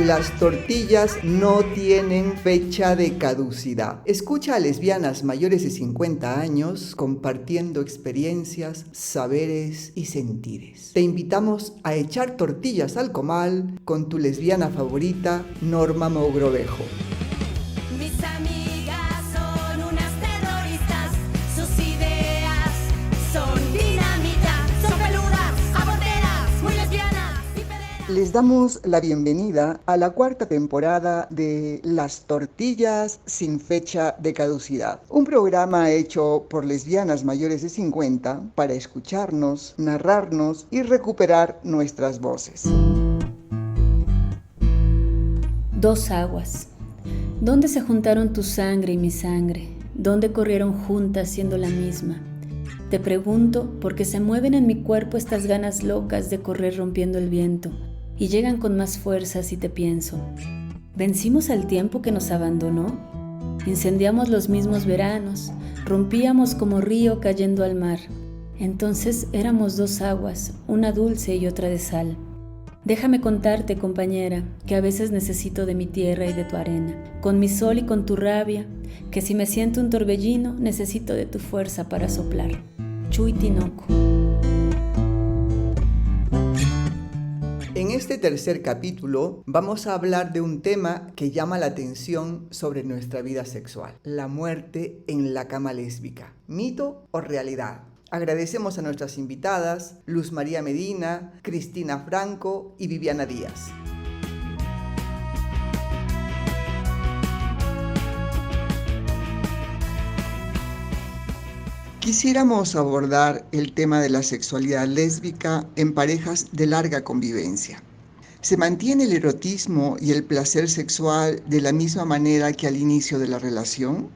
Las tortillas no tienen fecha de caducidad. Escucha a lesbianas mayores de 50 años compartiendo experiencias, saberes y sentires. Te invitamos a echar tortillas al comal con tu lesbiana favorita, Norma Mogrovejo. Mis amigas son unas terroristas, sus ideas son dinamita, son peludas, aborteras, muy lesbianas y pederas. Les damos la bienvenida a la cuarta temporada de Las tortillas sin fecha de caducidad, un programa hecho por lesbianas mayores de 50 para escucharnos, narrarnos y recuperar nuestras voces. Dos aguas. ¿Dónde se juntaron tu sangre y mi sangre? ¿Dónde corrieron juntas siendo la misma? Te pregunto porque se mueven en mi cuerpo estas ganas locas de correr rompiendo el viento y llegan con más fuerza si te pienso. ¿Vencimos al tiempo que nos abandonó? Incendiamos los mismos veranos, rompíamos como río cayendo al mar. Entonces éramos dos aguas, una dulce y otra de sal. Déjame contarte, compañera, que a veces necesito de mi tierra y de tu arena, con mi sol y con tu rabia, que si me siento un torbellino, necesito de tu fuerza para soplar. Chuy Tinoco. En este tercer capítulo vamos a hablar de un tema que llama la atención sobre nuestra vida sexual: la muerte en la cama lésbica. ¿Mito o realidad? Agradecemos a nuestras invitadas, Luz María Medina, Cristina Franco y Viviana Díaz. Quisiéramos abordar el tema de la sexualidad lésbica en parejas de larga convivencia. ¿Se mantiene el erotismo y el placer sexual de la misma manera que al inicio de la relación?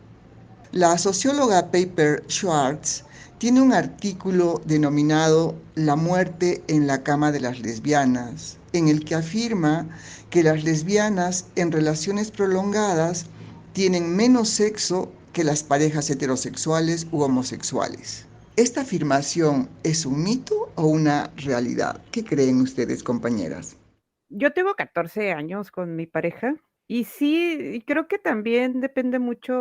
La socióloga Piper Schwartz tiene un artículo denominado La muerte en la cama de las lesbianas, en el que afirma que las lesbianas en relaciones prolongadas tienen menos sexo que las parejas heterosexuales u homosexuales. ¿Esta afirmación es un mito o una realidad? ¿Qué creen ustedes, compañeras? Yo tengo 14 años con mi pareja y sí, creo que también depende mucho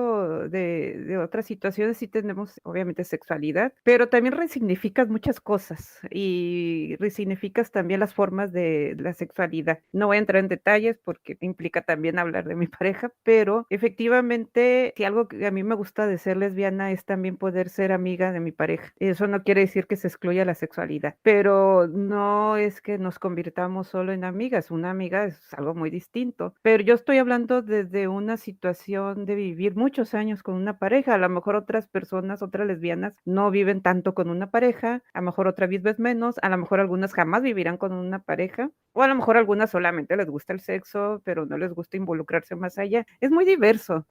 de otras situaciones. Sí tenemos, obviamente, sexualidad, pero también resignificas muchas cosas y resignificas también las formas de la sexualidad. No voy a entrar en detalles porque implica también hablar de mi pareja, pero efectivamente, si algo que a mí me gusta de ser lesbiana es también poder ser amiga de mi pareja. Eso no quiere decir que se excluya la sexualidad, pero no es que nos convirtamos solo en amigas. Una amiga es algo muy distinto, pero yo estoy hablando desde una situación de vivir muchos años con una pareja. A lo mejor otras personas, otras lesbianas, no viven tanto con una pareja, a lo mejor otras viven menos, a lo mejor algunas jamás vivirán con una pareja, o a lo mejor algunas solamente les gusta el sexo, pero no les gusta involucrarse más allá. Es muy diverso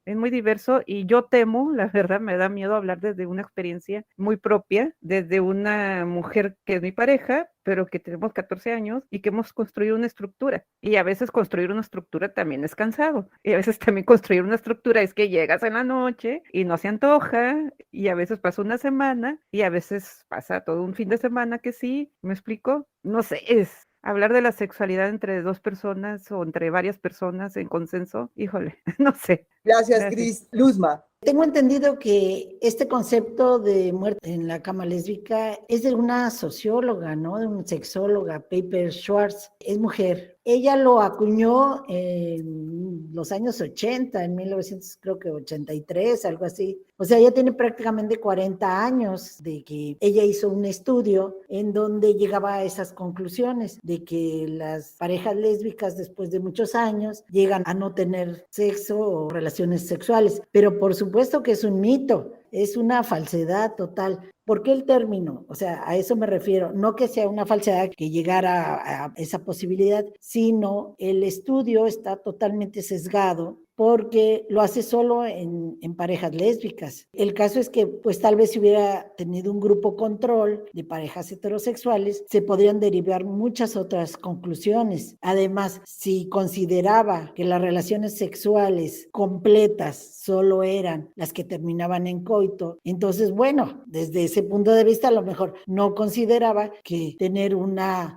y yo temo, la verdad, me da miedo hablar desde una experiencia muy propia, desde una mujer que es mi pareja, pero que tenemos 14 años y que hemos construido una estructura. Y a veces construir una estructura también es cansado. Y a veces también construir una estructura es que llegas en la noche y no se antoja, y a veces pasa una semana, y a veces pasa todo un fin de semana que sí, ¿me explico? No sé, es hablar de la sexualidad entre dos personas o entre varias personas en consenso, híjole, no sé. Gracias, Gracias. Cris. Luzma. Tengo entendido que este concepto de muerte en la cama lésbica es de una socióloga, ¿no? De una sexóloga, Piper Schwartz. Es mujer. Ella lo acuñó en los años 80, en 1983, algo así. O sea, ella tiene prácticamente 40 años de que ella hizo un estudio en donde llegaba a esas conclusiones de que las parejas lésbicas después de muchos años llegan a no tener sexo o relaciones sexuales. Pero por supuesto que es un mito, es una falsedad total. ¿Por qué el término? O sea, a eso me refiero. No que sea una falsedad que llegara a esa posibilidad, sino el estudio está totalmente sesgado porque lo hace solo en parejas lésbicas. El caso es que, pues tal vez si hubiera tenido un grupo control de parejas heterosexuales, se podrían derivar muchas otras conclusiones. Además, si consideraba que las relaciones sexuales completas solo eran las que terminaban en coito, entonces, bueno, desde ese punto de vista, a lo mejor no consideraba que tener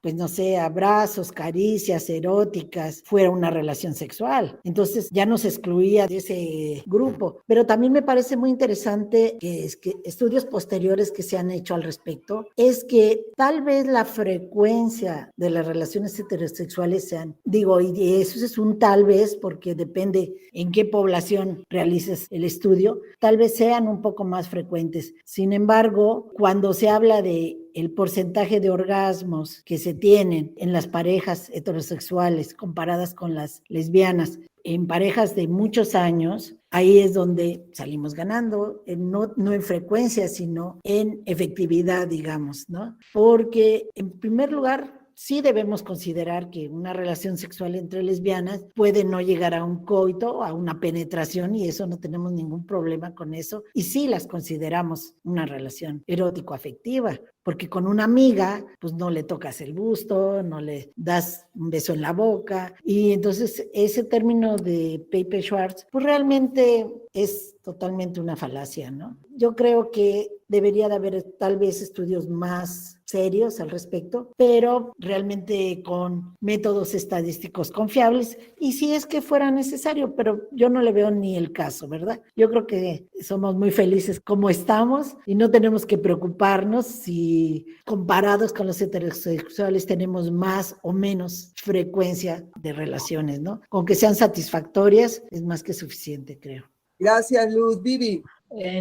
pues no sé, abrazos, caricias eróticas fuera una relación sexual. Entonces, ya nos excluía de ese grupo. Pero también me parece muy interesante que estudios posteriores que se han hecho al respecto, es que tal vez la frecuencia de las relaciones heterosexuales y eso es un tal vez porque depende en qué población realices el estudio, tal vez sean un poco más frecuentes. Sin embargo, cuando se habla de el porcentaje de orgasmos que se tienen en las parejas heterosexuales comparadas con las lesbianas, en parejas de muchos años, ahí es donde salimos ganando, no en frecuencia, sino en efectividad, digamos, ¿no? Porque, en primer lugar, sí debemos considerar que una relación sexual entre lesbianas puede no llegar a un coito, a una penetración, y eso no tenemos ningún problema con eso, y sí las consideramos una relación erótico-afectiva, porque con una amiga, pues no le tocas el busto, no le das un beso en la boca, y entonces ese término de Paper Schwartz, pues realmente es totalmente una falacia, ¿no? Yo creo que debería de haber tal vez estudios más serios al respecto, pero realmente con métodos estadísticos confiables, y si es que fuera necesario, pero yo no le veo ni el caso, ¿verdad? Yo creo que somos muy felices como estamos y no tenemos que preocuparnos si comparados con los heterosexuales tenemos más o menos frecuencia de relaciones, ¿no? Con que sean satisfactorias es más que suficiente, creo. Gracias, Luz. Vivi.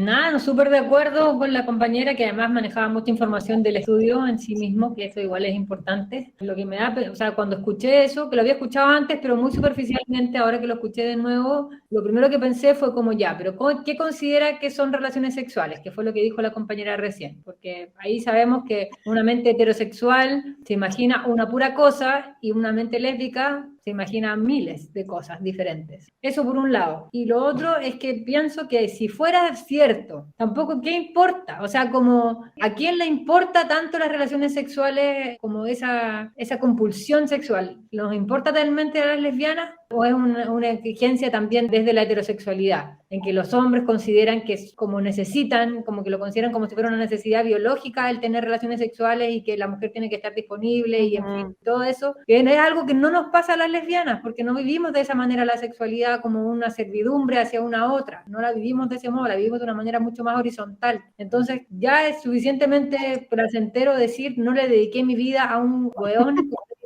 Nada, no, súper de acuerdo con la compañera que además manejaba mucha información del estudio en sí mismo, que eso igual es importante. Lo que me da, o sea, cuando escuché eso, que lo había escuchado antes, pero muy superficialmente, ahora que lo escuché de nuevo, lo primero que pensé fue como ya, pero ¿qué considera que son relaciones sexuales? Que fue lo que dijo la compañera recién, porque ahí sabemos que una mente heterosexual se imagina una pura cosa y una mente lésbica se imagina miles de cosas diferentes. Eso por un lado. Y lo otro es que pienso que si fuera cierto, tampoco, ¿qué importa? O sea, como, ¿a quién le importa tanto las relaciones sexuales como esa compulsión sexual? ¿Nos importa realmente a las lesbianas? ¿O es una exigencia también desde la heterosexualidad? En que los hombres consideran que como necesitan, como que lo consideran como si fuera una necesidad biológica el tener relaciones sexuales y que la mujer tiene que estar disponible y en fin, todo eso, que es algo que no nos pasa a las lesbianas, porque no vivimos de esa manera la sexualidad como una servidumbre hacia una otra, no la vivimos de ese modo, la vivimos de una manera mucho más horizontal. Entonces ya es suficientemente placentero decir, no le dediqué mi vida a un hueón,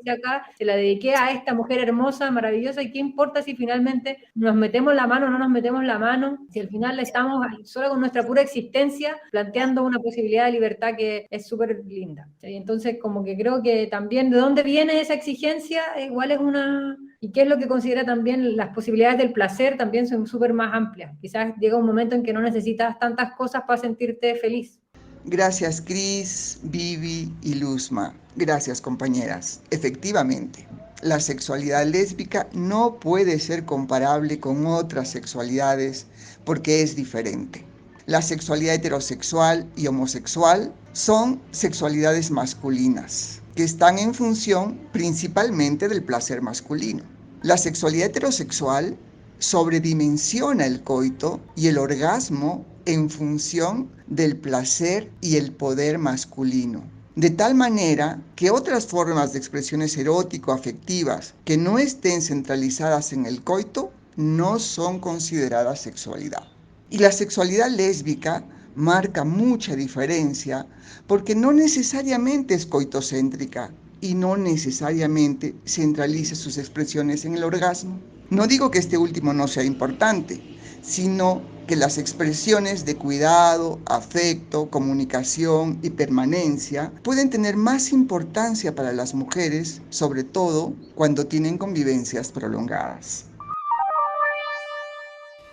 acá, se la dediqué a esta mujer hermosa, maravillosa, y qué importa si finalmente nos metemos la mano o no nos metemos la mano, si al final estamos solo con nuestra pura existencia planteando una posibilidad de libertad que es súper linda. ¿Sí? Entonces, como que creo que también de dónde viene esa exigencia, igual es una... Y qué es lo que considera también las posibilidades del placer, también son súper más amplias. Quizás llega un momento en que no necesitas tantas cosas para sentirte feliz. Gracias, Cris, Vivi y Luzma. Gracias, compañeras. Efectivamente, la sexualidad lésbica no puede ser comparable con otras sexualidades porque es diferente. La sexualidad heterosexual y homosexual son sexualidades masculinas que están en función principalmente del placer masculino. La sexualidad heterosexual sobredimensiona el coito y el orgasmo en función del placer y el poder masculino. De tal manera que otras formas de expresiones erótico-afectivas que no estén centralizadas en el coito no son consideradas sexualidad. Y la sexualidad lésbica marca mucha diferencia porque no necesariamente es coitocéntrica y no necesariamente centraliza sus expresiones en el orgasmo. No digo que este último no sea importante, sino que las expresiones de cuidado, afecto, comunicación y permanencia pueden tener más importancia para las mujeres, sobre todo cuando tienen convivencias prolongadas.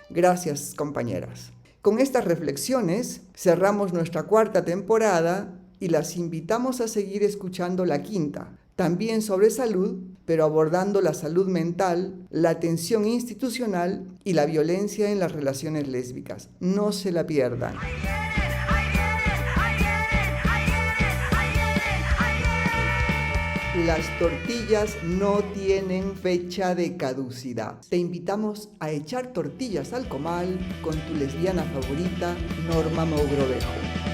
Gracias, compañeras. Con estas reflexiones cerramos nuestra cuarta temporada y las invitamos a seguir escuchando la quinta, También sobre salud, pero abordando la salud mental, la atención institucional y la violencia en las relaciones lésbicas. No se la pierdan. Las tortillas no tienen fecha de caducidad. Te invitamos a echar tortillas al comal con tu lesbiana favorita, Norma Mogrovejo.